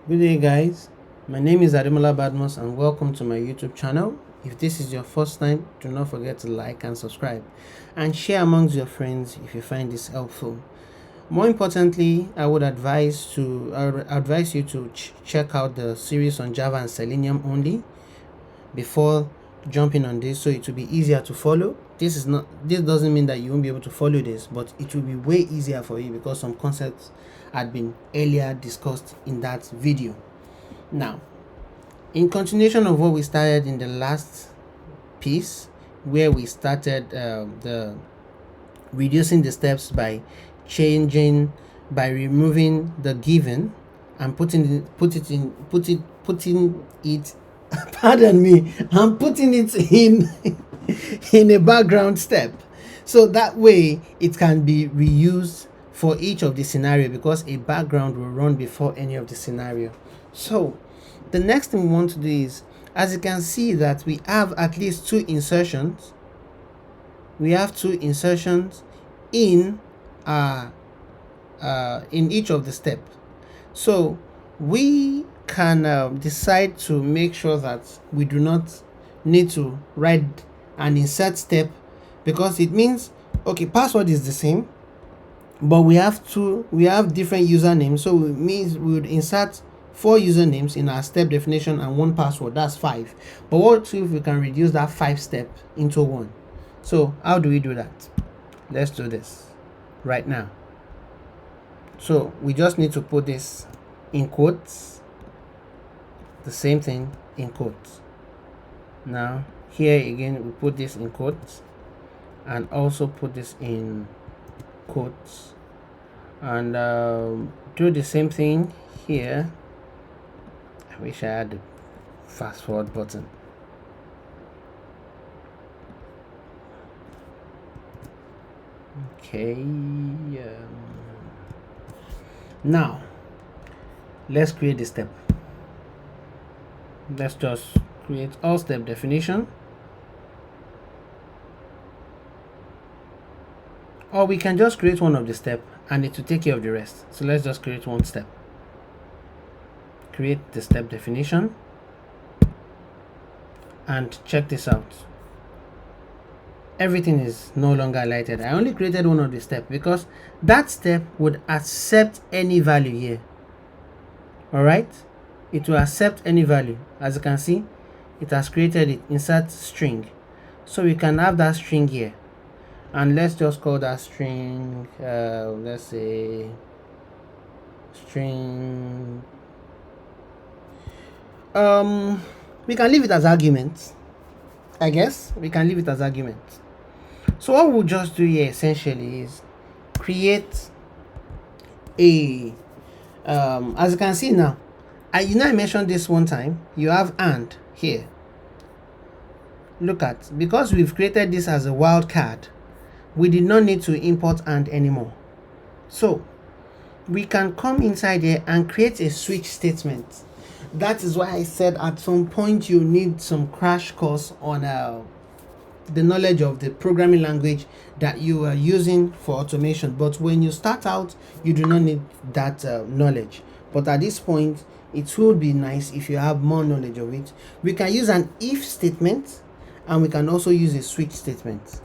Good day, guys. My name is Ademola Badmus and welcome to my YouTube channel. If this is your first time, do not forget to like and subscribe and share amongst your friends if you find this helpful. More importantly, I would advise you to check out the series on Java and Selenium only before jumping on this, so it will be easier to follow. This doesn't mean that you won't be able to follow this, but it will be way easier for you because some concepts had been earlier discussed in that video. Now, in continuation of what we started in the last piece, where we started the reducing the steps by removing the given and putting it pardon me, I'm putting it in in a background step, so that way it can be reused for each of the scenario, because a background will run before any of the scenario. So the next thing we want to do is, as you can see, that we have at least two insertions. We have two insertions in each of the step. So we can decide to make sure that we do not need to write an insert step, because it means, okay, password is the same, but we have different usernames, so it means we would insert 4 usernames in our step definition and 1 password. That's 5. But what if we can reduce that 5 step into 1? So how do we do that? Let's do this right now. So we just need to put this in quotes, the same thing in quotes. Now here again we put this in quotes and also put this in quotes, and do the same thing here. I wish I had the fast forward button. Okay, now let's create the step. Let's just create all step definition, or we can just create one of the step and it will take care of the rest. So let's just create one step. Create the step definition, and check this out. Everything is no longer highlighted. I only created one of the step because that step would accept any value here. All right, it will accept any value. As you can see, it has created it, insert string, so we can have that string here, and let's just call that string let's say string. We can leave it as argument. I guess we can leave it as argument. So what we'll just do here essentially is create a as you can see now, I mentioned this one time, you have and here. Look at, because we've created this as a wildcard, we did not need to import and anymore. So we can come inside here and create a switch statement. That is why I said at some point you need some crash course on the knowledge of the programming language that you are using for automation. But when you start out, you do not need that knowledge. But at this point, it would be nice if you have more knowledge of it. We can use an if statement, and we can also use a switch statement.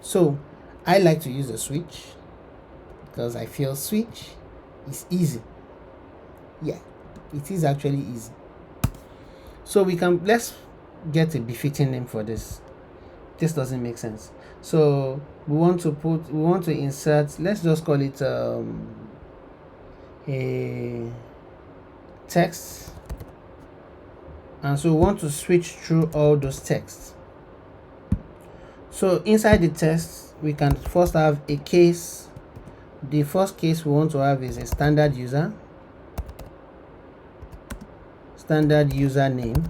So I like to use a switch because I feel switch is easy. Yeah, it is actually easy. So let's get a befitting name for this. This doesn't make sense. So we want to insert, let's just call it a text, and so we want to switch through all those texts. So inside the text, we can first have a case. The first case we want to have is a standard user name.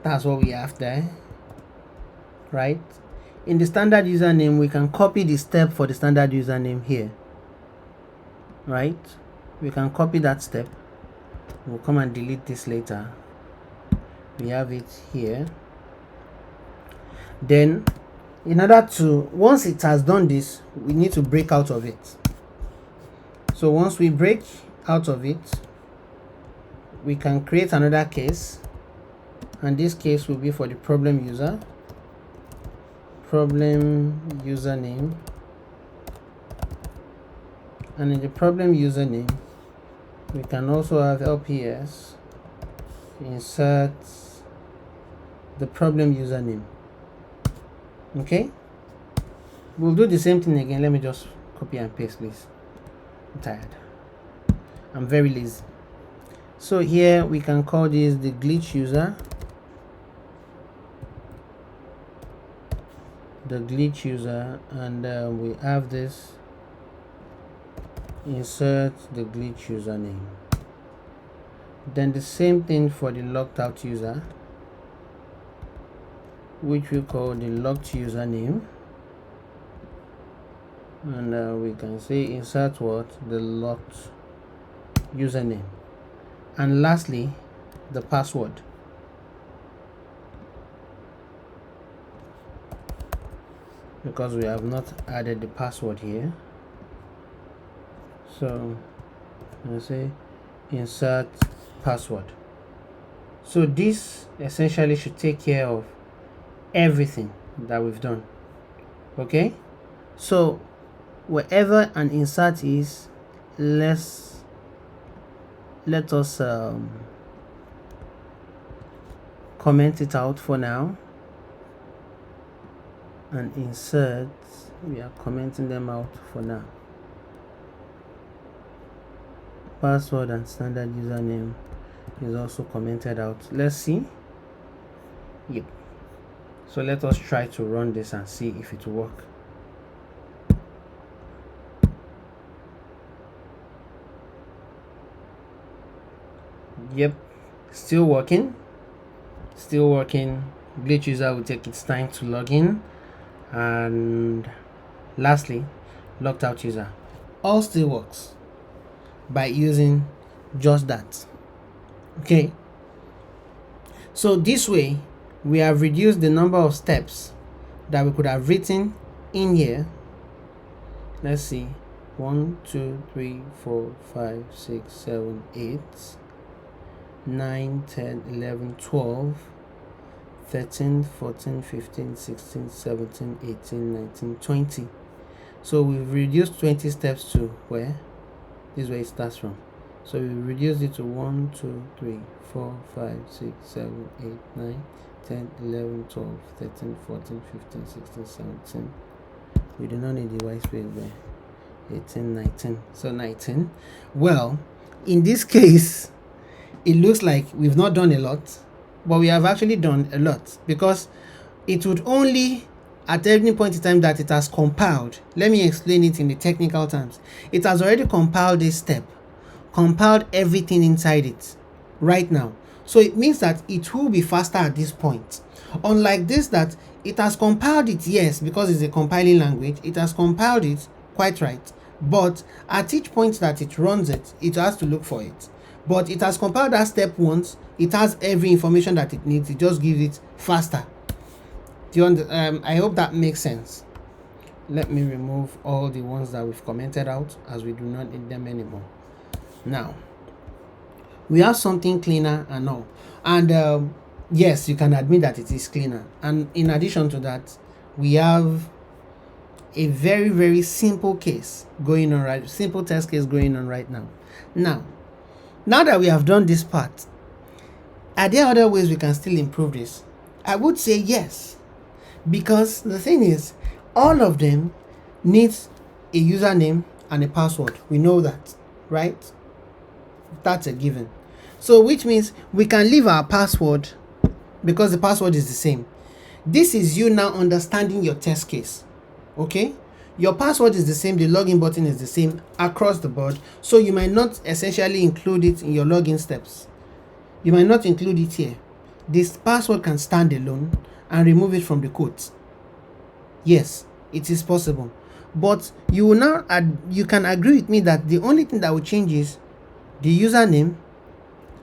That's what we have there, right? In the standard username, we can copy the step for the standard username here, right? We can copy that step. We'll come and delete this later. We have it here. Then in order to, once it has done this, we need to break out of it. So once we break out of it, we can create another case, and this case will be for the problem username, and in the problem username we can also have LPS insert the problem username. Okay, we'll do the same thing again. Let me just copy and paste, please. I'm tired, I'm very lazy. So here we can call this the glitch user, and we have this insert the glitch username. Then the same thing for the logged out user, which we call the locked username, and we can say insert what, the locked username, and lastly the password. Because we have not added the password here, so I say insert password. So this essentially should take care of everything that we've done. Okay, so wherever an insert is, let us comment it out for now. And insert, we are commenting them out for now. Password and standard username is also commented out. Let's see. Yep. So let us try to run this and see if it will work. Yep, still working. Glitch user will take its time to log in. And lastly, locked out user, all still works by using just that. Okay, so this way we have reduced the number of steps that we could have written in here. Let's see, 1 2 3 4 5 6 7 8 9 10 11 12 13 14 15 16 17 18 19 20. So we've reduced 20 steps to where? This is where it starts from. So we reduced it to 1 2 3 4 5 6 7 8 9 10 11 12 13 14 15 16 17. We do not need the white space there. 18 19. So 19. Well, in this case it looks like we've not done a lot, but we have actually done a lot, because it would only at any point in time that it has compiled. Let me explain it in the technical terms. It has already compiled this step, compiled everything inside it right now. So it means that it will be faster at this point. Unlike this, that it has compiled it, yes, because it's a compiling language, it has compiled it quite right, but at each point that it runs it, it has to look for it. But it has compiled that step once, it has every information that it needs, it just gives it faster. Do you I hope that makes sense. Let me remove all the ones that we've commented out, as we do not need them anymore. Now we have something cleaner and all, and yes, you can admit that it is cleaner, and in addition to that, we have a very, very simple case going on, right? Simple test case going on right now. Now that we have done this part, are there other ways we can still improve this? I would say yes, because the thing is, all of them need a username and a password. We know that, right? That's a given. So which means we can leave our password, because the password is the same. This is you now understanding your test case. Okay, your password is the same, the login button is the same across the board, so you might not essentially include it in your login steps. You might not include it here. This password can stand alone and remove it from the quotes. Yes, it is possible, but you will now you can agree with me that the only thing that will change is the username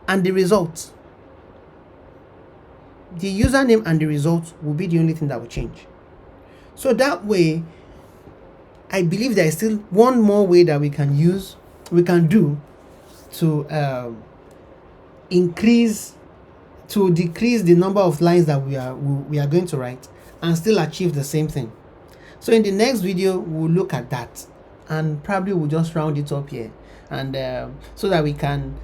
and the results. The username and the results will be the only thing that will change. So that way, I believe there is still one more way that we can do to decrease the number of lines that we are going to write and still achieve the same thing. So in the next video, we'll look at that, and probably we'll just round it up here, and so that we can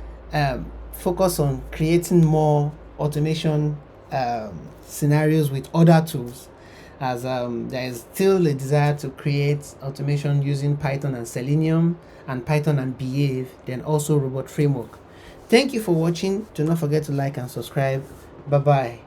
focus on creating more automation scenarios with other tools, as there is still a desire to create automation using Python and Selenium, and Python and Behave, then also Robot Framework. Thank you for watching. Do not forget to like and subscribe. Bye bye.